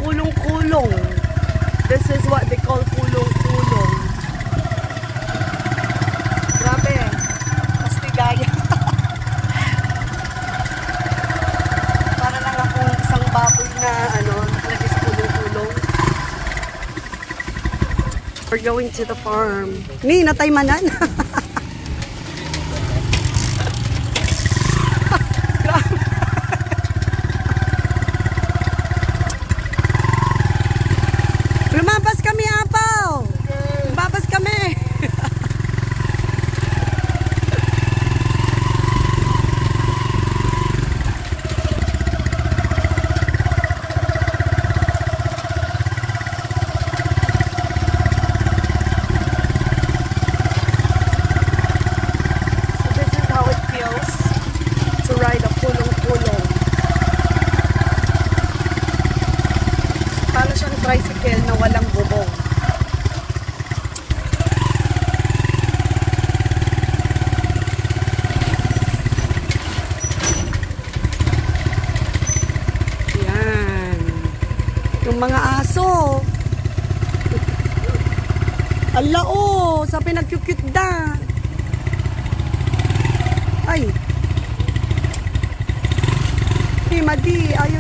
kulong-kulong. This is what they call kulong-kulong. Grabe. Kastigaya. Para lang akong isang baboy na nakalagay sa kulong-kulong. We're going to the farm. Ni, nataymanan. Lumabas kami, Apaw! Lumabas kami! Tricycle na walang bubong. Yan. Yung mga aso. Alao, sa pinag-cute da. Ay. Hey, Madi, ayaw